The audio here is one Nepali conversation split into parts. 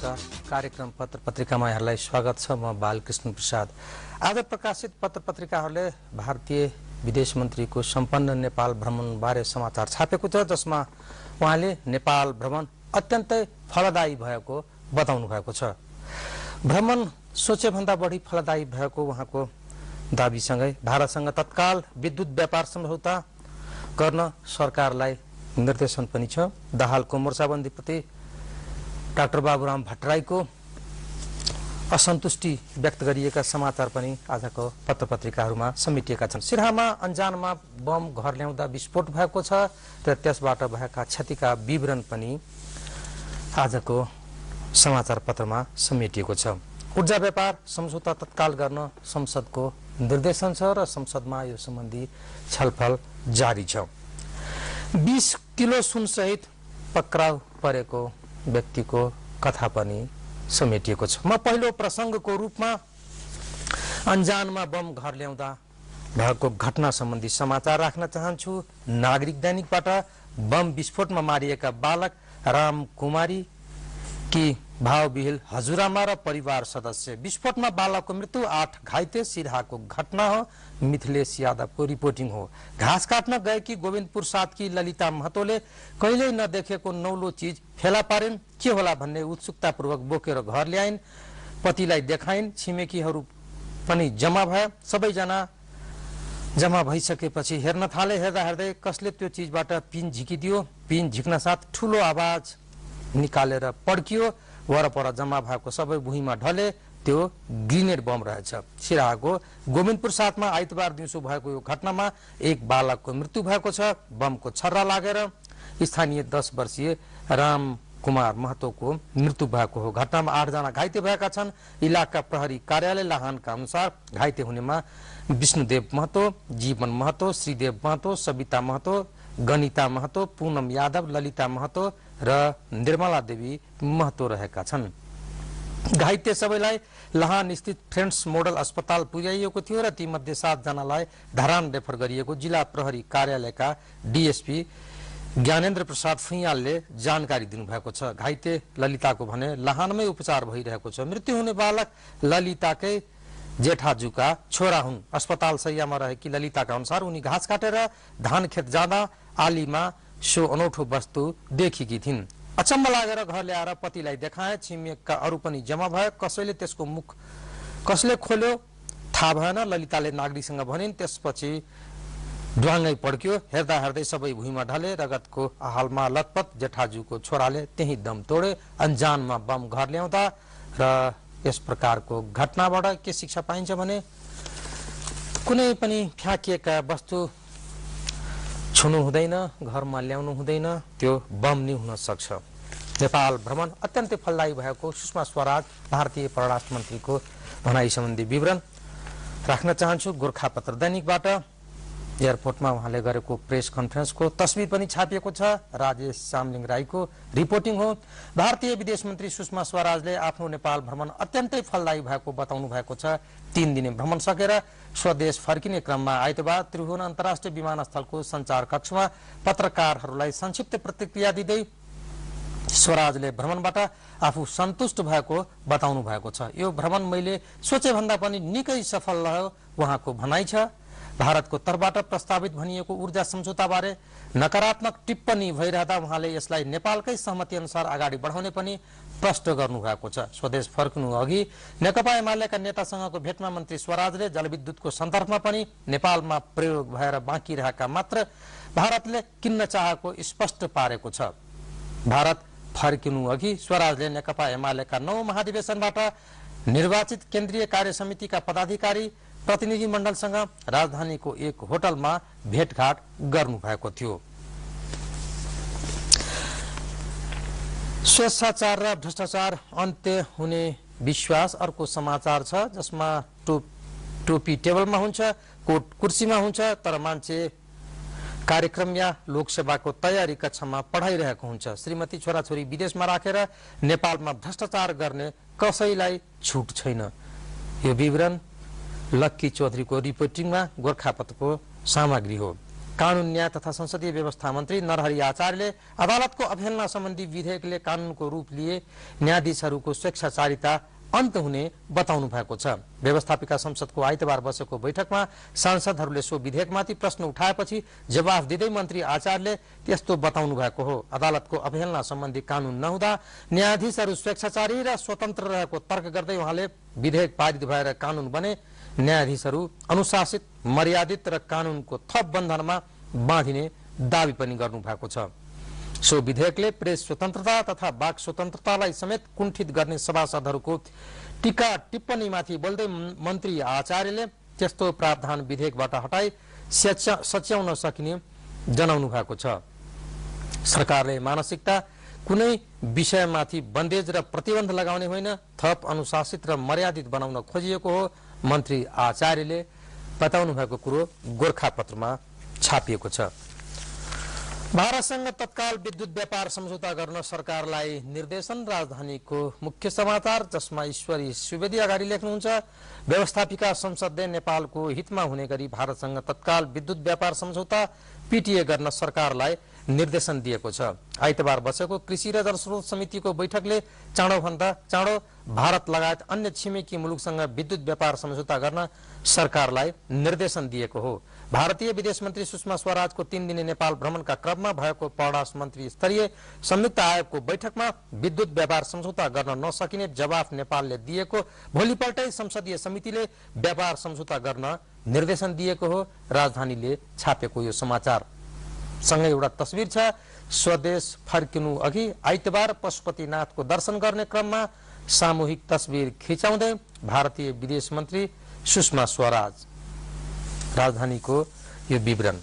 नमस्कार। कार्यक्रम पत्र पत्रिकामा यहाँलाई स्वागत छ। म बालकृष्ण प्रसाद। आज प्रकाशित पत्र पत्रिकाहरूले भारतीय विदेश मन्त्रीको सम्पन्न नेपाल भ्रमण बारे समाचार छापेको छ, जसमा उहाँले नेपाल भ्रमण अत्यन्तै फलदायी भएको बताउनु भएको छ। भ्रमण सोचेभन्दा बढी फलदायी भएको उहाँको दाबीसँगै भारतसँग तत्काल विद्युत व्यापार सम्झौता गर्न सरकारलाई निर्देशन पनि छ। दाहालको मोर्चाबन्दीप्रति डाक्टर बाबुराम भट्टराईको असन्तुष्टि व्यक्त गरिएका समाचार पनि आजको पत्र पत्रिकाहरूमा समेटिएका छन्। सिराहामा अन्जानमा बम घर ल्याउँदा विस्फोट भएको छ र त्यसबाट भएका क्षतिका विवरण पनि आजको समाचार पत्रमा समेटिएको छ। ऊर्जा व्यापार सम्झौता तत्काल गर्न संसदको निर्देशन छ र संसदमा यो सम्बन्धी छलफल जारी छ। 20 किलो सुनसहित पक्राउ परेको व्यक्तिको कथा पनि समेटिएको छ। म पहिलो प्रसङ्गको रूपमा अन्जानमा बम घर ल्याउँदा भएको घटना सम्बन्धी समाचार राख्न चाहन्छु। नागरिक दैनिकबाट बम विस्फोटमा मारिएका बालक राम कुमारी कि भावविहिल हजुरआमा र परिवार सदस्य। विस्फोटमा बालकको मृत्यु, 8 घाइते। सिराहाको घटना हो। मिथिलेश यादवको रिपोर्टिङ हो। घाँस काट्न गएकी गोविन्दपुर 7 की ललिता महतोले कहिल्यै नदेखेको नौलो चिज फेला पारिन्। के होला भन्ने उत्सुकतापूर्वक बोकेर घर ल्याइन्। पतिलाई देखाइन्। छिमेकीहरू पनि जम्मा भए। सबैजना जम्मा भइसकेपछि हेर्न थाले। हेर्दा हेर्दै कसले त्यो चिजबाट पिन झिकिदियो। पिन झिक्न साथ ठुलो आवाज निकालेर पड्कियो। वरपर जम्मा भएको सबै भुइँमा ढले। त्यो ग्रेनेड बम रहेछ। सिराहाको गोविन्दपुर 7 मा आइतबार दिउँसो भएको यो घटनामा एक बालकको मृत्यु भएको छ। बमको छर्रा लागेर स्थानीय 10 वर्षीय राम कुमार महतोको मृत्यु भएको हो। घटनामा 8 जना घाइते भएका छन्। इलाका प्रहरी कार्यालय लाहानका अनुसार घाइते हुनेमा विष्णुदेव महतो, जीवन महतो, श्रीदेव महतो, सविता महतो, गणिता महतो, पूनम यादव, ललिता महतो र निर्मला देवी महतो रहेका छन्। घाइते सबैलाई लाहान स्थित फ्रेन्ड्स मोडल अस्पताल पुर्याइएको थियो र तीमध्ये 7 जनालाई धरान रेफर गरिएको जिल्ला प्रहरी कार्यालयका डीएसपी ज्ञानेन्द्र प्रसाद फुइयालले जानकारी दिनुभएको छ। घाइते ललिताको भने लाहानमै उपचार भइरहेको छ। मृत्यु हुने बालक ललिताकै जेठाजुका छोरा हुन्। अस्पताल शैय्यामा रहेकी ललिताका अनुसार उनी घाँस काटेर धान खेत जाँदा आलीमा सो अनौठो वस्तु देखेकी थिइन्। अचम्म लागेर घर ल्याएर पतिलाई देखाए। छिमेकका अरू पनि जम्मा भए। कसैले त्यसको मुख कसले खोल्यो थाहा भएन। ललिताले नागरिकसँग भनिन्। त्यसपछि ढ्वाङ्गै पड्क्यो। हेर्दा हेर्दै सबै भुइँमा ढले। रगतको हालमा लतपत जेठाजुको छोराले त्यही दम तोडे। अन्जानमा बम घर ल्याउँदा र यस प्रकारको घटनाबाट के शिक्षा पाइन्छ भने कुनै पनि फ्याँकिएका वस्तु छुनु हुँदैन, घरमा ल्याउनु हुँदैन। त्यो बम नि हुन सक्छ। नेपाल भ्रमण अत्यन्तै फलदायी भएको सुषमा स्वराज भारतीय परराष्ट्र मन्त्रीको भनाई सम्बन्धी विवरण राख्न चाहन्छु। गोरखापत्र दैनिकबाट एयरपोर्टमा उहाँले गरेको प्रेस कन्फरेन्सको तस्बिर पनि छापिएको छ। राजेश सामलिङ राईको रिपोर्टिङ हो। भारतीय विदेश मन्त्री सुषमा स्वराजले आफ्नो नेपाल भ्रमण अत्यन्तै फलदायी भएको बताउनु भएको छ। 3 दिने भ्रमण सकेर स्वदेश फर्किने क्रममा आइतबार त्रिभुवन अन्तर्राष्ट्रिय विमानस्थलको सञ्चार कक्षमा पत्रकारहरूलाई संक्षिप्त प्रतिक्रिया दिँदै स्वराजले भ्रमणबाट आफू सन्तुष्ट भएको बताउनु भएको छ। यो भ्रमण मैले सोचेभन्दा पनि निकै सफल रह्यो उहाँको भनाइ छ। भारतको तर्फबाट प्रस्तावित भनिएको ऊर्जा सम्झौताबारे नकारात्मक टिप्पणी भइरहँदा उहाँले यसलाई नेपालकै सहमति अनुसार अगाडि बढाउने पनि प्रश्न गर्नुभएको छ। स्वदेश फर्कनु अघि नेकपा एमालेका नेतासँगको भेटमा मन्त्री स्वराजले जलविद्युतको सन्दर्भमा पनि नेपालमा प्रयोग भएर बाँकी रहेका मात्र भारतले किन्न चाहेको स्पष्ट पारेको छ। भारत फर्किनु अघि स्वराजले नेकपा एमालेका 9 महाधिवेशनबाट निर्वाचित केन्द्रीय कार्य समितिका पदाधिकारी प्रतिनिधि मण्डलसँग राजधानीको एक होटलमा भेटघाट गर्नुभएको थियो। स्वेच्छाचार र भ्रष्टाचार अन्त्य हुने विश्वास अर्को समाचार छ, जसमा टोपी टेबलमा हुन्छ, कोट कुर्सीमा हुन्छ, तर मान्छे कार्यक्रम या लोकसेवाको तयारी कक्षामा पढाइरहेको हुन्छ। श्रीमती छोराछोरी विदेशमा राखेर नेपालमा भ्रष्टाचार गर्ने कसैलाई छुट छैन। यो विवरण लक्की चौधरीको रिपोर्टिङमा गोरखापत्रको सामग्री हो। कानून न्याय तथा संसदीय व्यवस्था मन्त्री नरहरि आचार्यले अदालतको अवहेलना सम्बन्धी विधेयकले कानूनको रूप लिए न्यायाधीशहरूको स्वेच्छाचारिता अन्त हुने बताउनु भएको छ। व्यवस्थापिका संसदको आइतबार बसेको बैठकमा सांसदहरूले सो विधेयकमाथि प्रश्न उठाएपछि जवाफ दिँदै मन्त्री आचार्यले त्यस्तो बताउनु भएको हो। अदालतको अवहेलना सम्बन्धी कानून नहुँदा न्यायाधीशहरू स्वेच्छाचारी र स्वतन्त्र रहेको तर्क गर्दै उहाँले विधेयक पारित भएर कानून बने न्यायाधीशहरू अनुशासित, मर्यादित र कानूनको थप बन्धनमा बाँधिने दावी पनि गर्नु भएको छ। सो विधेयकले प्रेस स्वतन्त्रता तथा वाक स्वतन्त्रतालाई समेत कुण्ठित गर्ने सभासदहरूको टीका टिप्पणीमाथि बोल्दै मन्त्री आचार्यले त्यस्तो प्रावधान विधेयकबाट हटाई सच्याउन सकिने जनाउनु भएको छ। सरकारले मानसिकता कुनै विषयमाथि बन्देज र प्रतिबन्ध लगाउने होइन, थप अनुशासित र मर्यादित बनाउन खोजिएको हो मन्त्री आचार्यले बताउनु भएको कुरो गोरखापत्रमा छापिएको छ। भारतसँग तत्काल विद्युत व्यापार सम्झौता गर्न सरकारलाई निर्देशन, राजधानीको मुख्य समाचार, जसमा ईश्वरी सुवेदी अगाडि लेख्नुहुन्छ। व्यवस्थापिका संसदले नेपालको हितमा हुने गरी भारतसँग तत्काल विद्युत व्यापार सम्झौता पीटीए गर्न सरकारलाई निर्देशन दिएको छ। आइतबार बसेको कृषि र जलस्रोत समितिको बैठकले चाँडोभन्दा चाँडो भारत लगायत अन्य छिमेकी मुलुकसँग विद्युत व्यापार सम्झौता गर्न सरकारलाई निर्देशन दिएको हो। भारतीय विदेश मन्त्री सुषमा स्वराजको 3 दिने नेपाल भ्रमणका क्रममा भएको परराष्ट्र मन्त्री स्तरीय संयुक्त आयोगको बैठकमा विद्युत व्यापार सम्झौता गर्न नसकिने जवाफ नेपालले दिएको भोलिपल्टै संसदीय समितिले व्यापार सम्झौता गर्न निर्देशन दिएको हो। राजधानीले छापेको यो समाचार सँगै एउटा तस्बिर छ। स्वदेश फर्किनु अघि आइतबार पशुपतिनाथको दर्शन गर्ने क्रममा सामूहिक तस्बिर खिचाउँदै भारतीय विदेश मन्त्री सुषमा स्वराज। राजधानीको यो विवरण।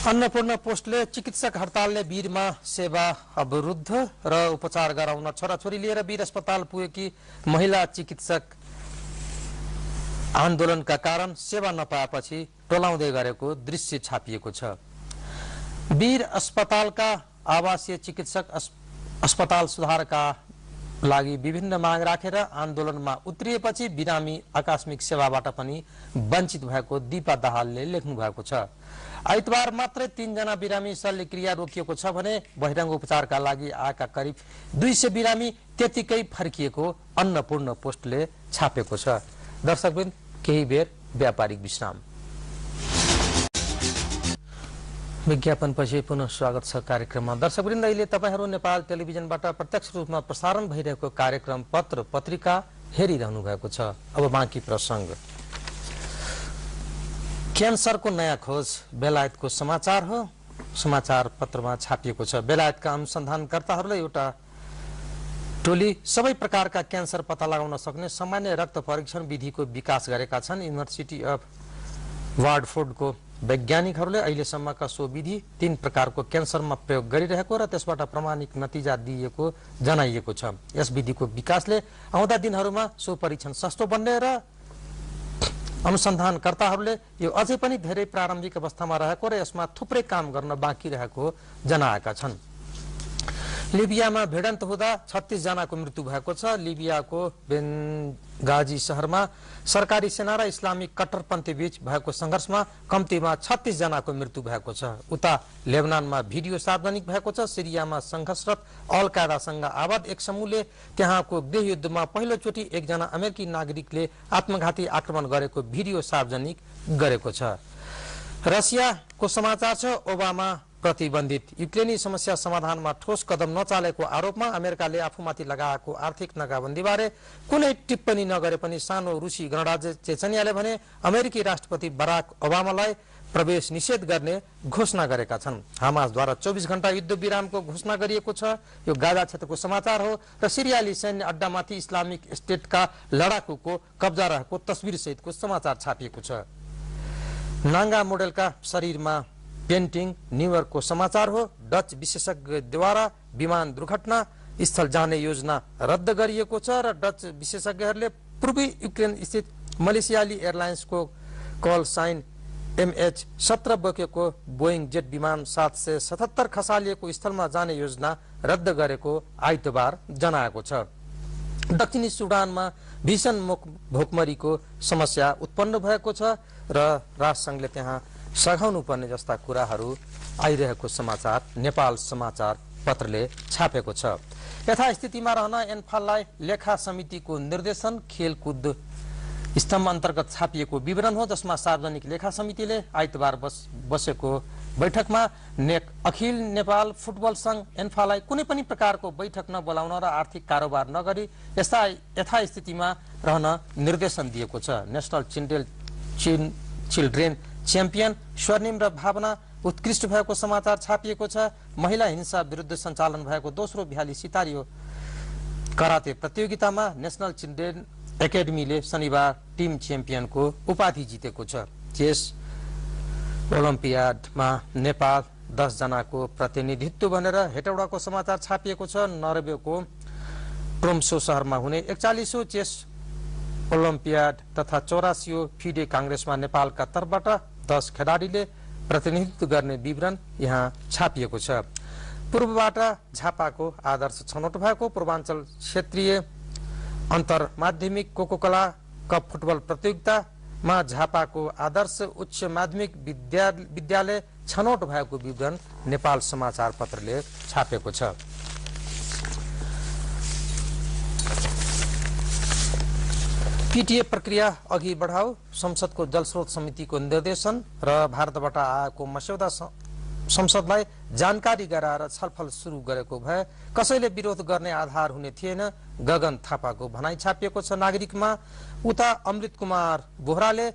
अन्नपूर्ण पोस्टले चिकित्सक हडतालले वीरमा सेवा अवरुद्ध र उपचार गराउन छोराछोरी लिएर वीर अस्पताल पुगेकी महिला चिकित्सक आन्दोलनका कारण सेवा नपाएपछि टोलाउँदै गरेको दृश्य छापिएको छ। वीर अस्पतालका आवासीय चिकित्सक अस्पताल सुधारका लागि विभिन्न माग राखेर आन्दोलनमा उत्रिएपछि बिरामी आकस्मिक सेवाबाट पनि वञ्चित भएको दीपा दाहालले लेख्नु भएको छ। आइतबार मात्रै 3 जना बिरामी शल्यक्रिया रोकिएको छ भने बहिरङ्ग उपचारका लागि आएका करिब 200 बिरामी त्यतिकै फर्किएको अन्नपूर्ण पोस्टले छापेको छ। दर्शकवृन्द, केही बेर व्यापारिक विश्राम। विज्ञापनपछि पुनः स्वागत छ कार्यक्रममा। दर्शकवृन्द, अहिले तपाईहरू नेपाल टेलिभिजनबाट प्रत्यक्ष रूपमा प्रसारण भइरहेको कार्यक्रम पत्र पत्रिका हेरिरहनु भएको छ। अब बाँकी प्रसंग। क्यान्सरको नयाँ खोज बेलायतको समाचार हो। समाचार पत्रमा छापिएको छ। बेलायतका अनुसन्धानकर्ताहरूले एउटा टोली सबै प्रकारका क्यान्सर पत्ता लगाउन सक्ने सामान्य रक्त परीक्षण विधिको विकास गरेका छन्। युनिभर्सिटी अफ वार्डफोर्डको वैज्ञानिकहरूले अहिलेसम्मका सो विधि 3 प्रकारको क्यान्सरमा प्रयोग गरिरहेको र त्यसबाट प्रमाणिक नतिजा दिएको जनाइएको छ। यस विधिको विकासले आउँदा दिनहरूमा सो परीक्षण सस्तो बन्ने र अनुसन्धानकर्ताहरूले यो अझै पनि धेरै प्रारम्भिक अवस्थामा रहेको र यसमा थुप्रै काम गर्न बाँकी रहेको जनाएका छन्। लिबियामा भिडन्त हुँदा 36 जनाको मृत्यु भएको छ। लिबियाको बेनगाजी शहरमा सरकारी सेना र इस्लामिक कट्टरपन्थी बीच भएको संघर्षमा कम्तीमा 36 जनाको मृत्यु भएको छ। उता लेबनानमा भिडियो सार्वजनिक भएको छ। सिरियामा संघर्षरत अल कायदासँग आबद्ध एक समूहले त्यहाँको गृहयुद्धमा पहिलोचोटि 1 जना अमेरिकी नागरिकले आत्मघाती आक्रमण गरेको भिडियो सार्वजनिक गरेको छ। रसियाको समाचार छ। ओबामा प्रतिबन्धित युक्रेनी समस्या समाधानमा ठोस कदम नचालेको आरोपमा अमेरिकाले आफूमाथि लगाएको आर्थिक नाकाबन्दीबारे कुनै टिप्पणी नगरे पनि सानो रुसी गणराज्य चेचनियाले भने अमेरिकी राष्ट्रपति बराक ओबामालाई प्रवेश निषेध गर्ने घोषणा गरेका छन्। हमासद्वारा 24 घण्टा युद्ध विरामको घोषणा गरिएको छ। यो गाजा क्षेत्रको समाचार हो र सिरियाली सैन्य अड्डामाथि इस्लामिक स्टेटका लडाकुको कब्जा रहेको तस्बिर सहितको समाचार छापिएको छ। नाङ्गा मोडेलका शरीरमा पेन्टिङ न्युयोर्कको समाचार हो। डच विशेषज्ञद्वारा विमान दुर्घटना स्थल जाने योजना रद्द गरिएको छ र डच विशेषज्ञहरूले पूर्वी युक्रेन स्थित मलेसियाली एयरलाइन्सको कल साइन MH17 बोकेको बोइङ जेट विमान 777 खसालिएको स्थलमा जाने योजना रद्द गरेको आइतबार जनाएको छ। दक्षिणी सुडानमा भीषण भोकमरीको समस्या उत्पन्न भएको छ र राष्ट्रसङ्घले त्यहाँ सघाउनु पर्ने जस्ता कुराहरू आइरहेको समाचार नेपाल समाचार पत्रले छापेको छ। यथास्थितिमा रहन एन्फाललाई लेखा समितिको निर्देशन खेलकुद स्तम्भ अन्तर्गत छापिएको विवरण हो, जसमा सार्वजनिक लेखा समितिले आइतबार बसेको बैठकमा अखिल नेपाल फुटबल संघ एन्फालाई कुनै पनि प्रकारको बैठक नबोलाउन र आर्थिक कारोबार नगरी यस्ता यथास्थितिमा रहन निर्देशन दिएको छ। नेशनल चिल्ड्रेन च्याम्पियन स्वर्णिम र भावना उत्कृष्ट भएको समाचार छापिएको छ। महिला हिंसा विरुद्ध सञ्चालन भएको दोस्रो भ्याली सितारियो कराते प्रतियोगितामा नेशनल चिल्ड्रेन एकाडेमीले शनिबार टिम च्याम्पियनको उपाधि जितेको छ। चेस ओलम्पियाडमा नेपाल 10 जनाको प्रतिनिधित्व भनेर हेटौडाको समाचार छापिएको छ। नर्वेको ट्रोम्सो शहरमा हुने 41औं चेस ओलम्पियाड तथा 84औं फिडे कांग्रेसमा नेपालका तर्फबाट 10 खेलाडीले प्रतिनिधित्व गर्ने विवरण यहाँ छापिएको छ। पूर्वबाट झापाको आदर्श छनौट भएको पूर्वाञ्चल क्षेत्रीय अन्तर माध्यमिक कोकोकला कप फुटबल प्रतियोगितामा झापाको आदर्श उच्च माध्यमिक विद्यालय छनौट भएको विवरण नेपाल समाचार पत्रले छापेको छ। पीटीए प्रक्रिया अघि बढाऊ, संसदको जलस्रोत समितिको निर्देशन र भारतबाट आएको मस्यौदा संसदलाई जानकारी गराएर छलफल सुरु गरेको भए कसैले विरोध गर्ने आधार हुने थिएन, गगन थापाको भनाई छापिएको छ। नागरिकमा उता अमृत कुमार बोहराले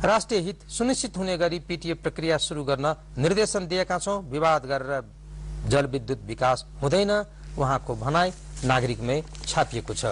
राष्ट्रिय हित सुनिश्चित हुने गरी पीटीए प्रक्रिया सुरु गर्न निर्देशन दिएका छौं, विवाद गरेर जलविद्युत विकास हुँदैन, उहाँको भनाई नागरिकमै छापिएको छ।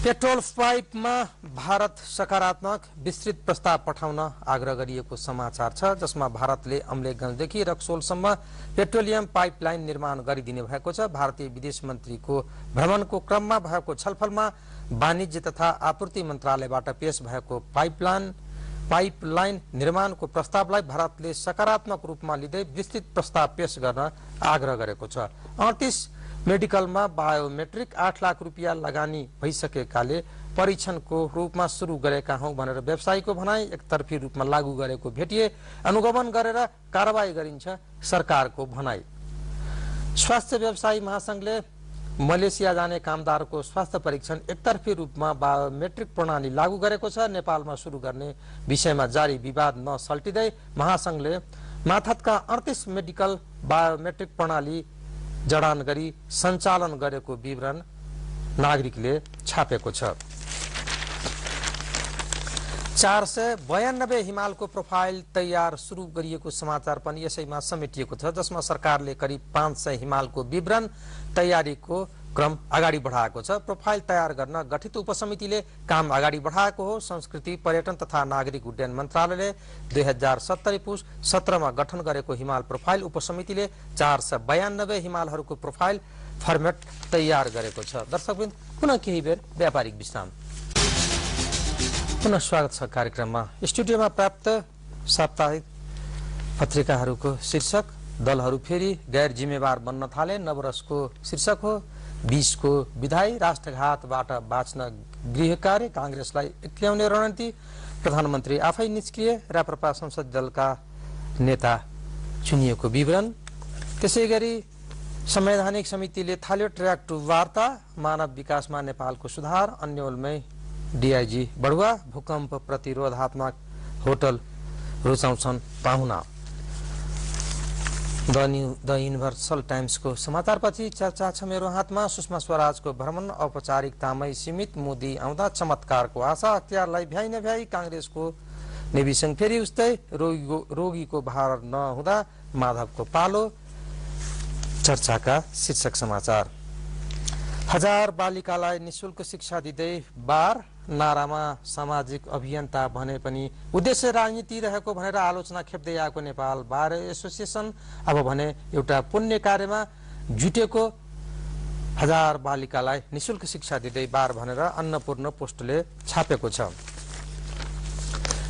पेट्रोल पाइपमा भारत सकारात्मक विस्तृत प्रस्ताव पठाउन आग्रह गरिएको समाचार छ, जसमा भारतले अम्लेखगञ्जदेखि रक्सोलसम्म पेट्रोलियम पाइपलाइन निर्माण गरिदिने भएको छ। भारतीय विदेश मन्त्रीको भ्रमणको क्रममा भएको छलफलमा वाणिज्य तथा आपूर्ति मन्त्रालयबाट पेश भएको पाइपलाइन निर्माणको प्रस्तावलाई भारतले सकारात्मक रूपमा लिँदै विस्तृत प्रस्ताव पेश गर्न आग्रह गरेको छ। 38 मेडिकलमा बायोमेट्रिक 8 लाख रुपियाँ लगानी भइसकेकाले परीक्षणको रूपमा सुरु गरेका हौं भनेर व्यवसायीको भनाई एकतर्फी रूपमा लागू गरेको भेटिए अनुगमन गरेर कारबाही गरिन्छ सरकारको भनाई। स्वास्थ्य व्यवसायी महासंघले मलेसिया जाने कामदारको स्वास्थ्य परीक्षण एकतर्फी रूपमा बायोमेट्रिक प्रणाली लागू गरेको छ। नेपालमा सुरु गर्ने विषयमा जारी विवाद नसल्टिँदै महासंघले माथतका 38 मेडिकल बायोमेट्रिक प्रणाली जडान गरी सञ्चालन गरेको विवरण नागरिकले छापेको छ। 492 हिमालको प्रोफाइल तयार सुरु गरिएको समाचार पनि यसैमा समेटिएको छ, जसमा सरकारले करिब 500 हिमालको विवरण तयारीको क्रम अगाडि बढाएको छ। प्रोफाइल तयार गर्न गठित उपसमितिले काम अगाडि बढाएको हो। संस्कृति पर्यटन तथा नागरिक उड्डयन मन्त्रालयले 2070 पुस 17 मा गठन गरेको हिमाल प्रोफाइल उपसमितिले 492 हिमालहरूको प्रोफाइल फर्मेट तयार गरेको छ। दर्शकवृन्द, पुनः केही बेर व्यापारिक विश्राम। पुनः स्वागत छ कार्यक्रममा। स्टुडियोमा प्राप्त साप्ताहिक पत्रिकाहरूको शीर्षक दलहरू फेरि गैर जिम्मेवार बन्न थाले, नवरसको शीर्षक हो। 20 को विधायी, राष्ट्रघातबाट बाँच्न गृह कार्य, कांग्रेसलाई एक्ल्याउने रणनीति, प्रधानमन्त्री आफै निष्क्रिय, राप्रपा संसदीय दलका नेता चुनिएको विवरण। त्यसैगरी संवैधानिक समितिले थाल्यो ट्र्याक टु वार्ता, मानव विकासमा नेपालको सुधार, अन्यलमै डीआईजी बढुवा, भूकम्प प्रतिरोधात्मक होटल रुचाउँछन् पाहुना। द युनिभर्सल टाइम्सको समाचारपछि चर्चा छ मेरो हातमा। सुषमा स्वराजको भ्रमण औपचारिकतामै सीमित, मोदी आउँदा चमत्कारको आशा, अख्तियारलाई भ्याइ नभ्याइ, कांग्रेसको नेविसँग फेरि उस्तै, रोगीको भार नहुँदा माधवको पालो, चर्चाका शीर्षक समाचार। 1000 बालिकालाई निशुल्क शिक्षा दिँदै बार, नारामा सामाजिक अभियन्ता भने पनि उद्देश्य राजनीति रहेको भनेर आलोचना खेप्दै आएको नेपाल बार एसोसिएसन अब भने एउटा पुण्य कार्यमा जुटेको। 1000 बालिकालाई निशुल्क शिक्षा दिँदै बार भनेर अन्नपूर्ण पोस्टले छापेको छ।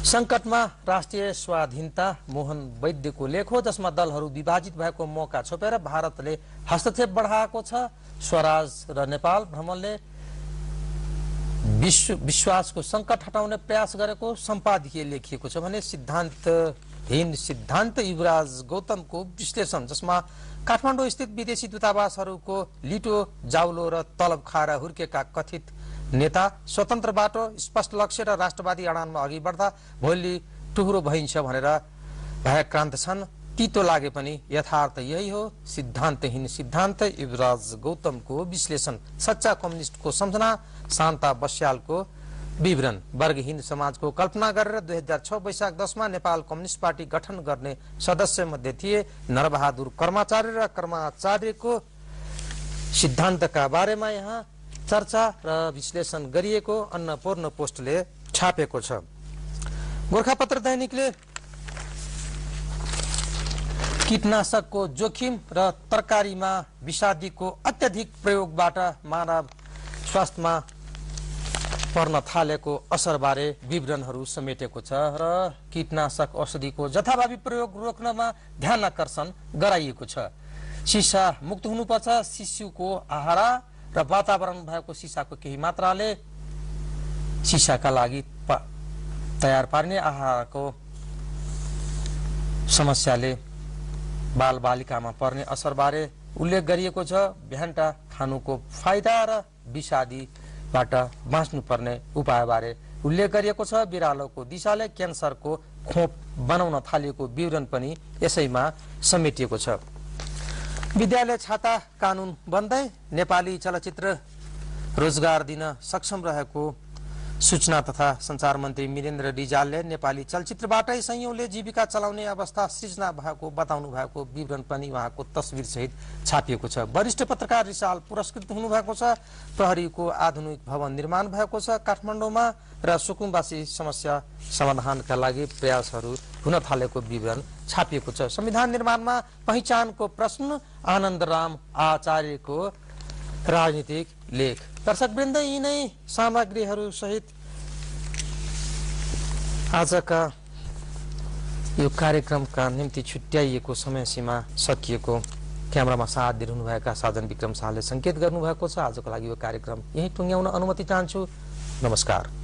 संकटमा राष्ट्रिय स्वाधीनता मोहन वैद्यको लेख हो, जसमा दलहरू विभाजित भएको मौका छोपेर भारतले हस्तक्षेप बढाएको छ। स्वराज र नेपाल भ्रमणले विश्वासको संकट हटाउने प्रयास गरेको सम्पादकीय लेखिएको छ भने सिद्धान्तहीन सिद्धान्त युवराज गौतमको विश्लेषण, जसमा काठमाडौँ स्थित विदेशी दूतावासहरूको लिटो जाउलो र तलब खाएर हुर्केका कथित नेता स्वतन्त्र बाटो, स्पष्ट लक्ष्य र राष्ट्रवादी अडानमा अघि बढ्दा भोलि टुहुरो भइन्छ भनेर भयक्रान्त छन्। तितो लागे पनि यथार्थ यही हो। सिद्धान्तहीन सिद्धान्त युवराज गौतमको विश्लेषण, सच्चा कम्युनिस्टको सम्झना, शान्ता बस्यालको विवरण। वर्गहीन समाजको कल्पना गरेर 2006 वैशाख 10 मा नेपाल कम्युनिस्ट पार्टी गठन गर्ने सदस्य मध्ये थिए नरबहादुर कर्माचार्य र कर्माचार्यको सिद्धान्तका बारेमा यहाँ चर्चा र विश्लेषण गरिएको अन्नपूर्ण पोस्टले छापेको छ। गोरखापत्र दैनिकले कीटनाशकको जोखिम र तरकारीमा विषादीको अत्यधिक प्रयोगबाट मानव स्वास्थ्यमा पर्न थालेको असरबारे विवरणहरू समेटेको छ र कीटनाशक औषधिको जथाभावी प्रयोग रोक्नमा ध्यान आकर्षण गराइएको छ। सिसा मुक्त हुनुपर्छ। शिशुको आहार र वातावरण भएको सिसाको केही मात्राले सिसाका लागि तयार पार्ने आहारको समस्याले बालबालिकामा पर्ने असरबारे उल्लेख गरिएको छ। भ्यान्टा खानुको फाइदा र विषादीबाट बाँच्नुपर्ने उपायबारे उल्लेख गरिएको छ। बिरालोको दिशाले क्यान्सरको खोप बनाउन थालिएको विवरण पनि यसैमा समेटिएको छ। विद्यालय छाता कानून बन्दै नेपाली चलचित्र रोजगार दिन सक्षम रहेको सूचना तथा संचार मन्त्री मिरेन्द्र रिजालले नेपाली चलचित्रबाटै संयौंले जीविका चलाउने अवस्था सृजना भएको बताउनु भएको विवरण पनि उहाँको तस्बिर सहित छापिएको छ। वरिष्ठ पत्रकार रिसाल पुरस्कृत हुनुभएको छ। प्रहरीको आधुनिक भवन निर्माण भएको छ काठमाडौँमा र सुकुम्बासी समस्या समाधानका लागि प्रयासहरू हुन थालेको विवरण छापिएको छ। संविधान निर्माणमा पहिचानको प्रश्न, आनन्दराम आचार्यको राजनीतिक लेख। दर्शकवृन्द, यी नै सामग्रीहरू सहित आजका यो कार्यक्रमका निम्ति छुट्याइएको समय सीमा सकिएको। क्यामेरामा साथ दिइरहनुभएका साधन विक्रम शाहले संकेत गर्नुभएको छ। आजको लागि यो कार्यक्रम यही टुङ्ग्याउन अनुमति चाहन्छु। नमस्कार।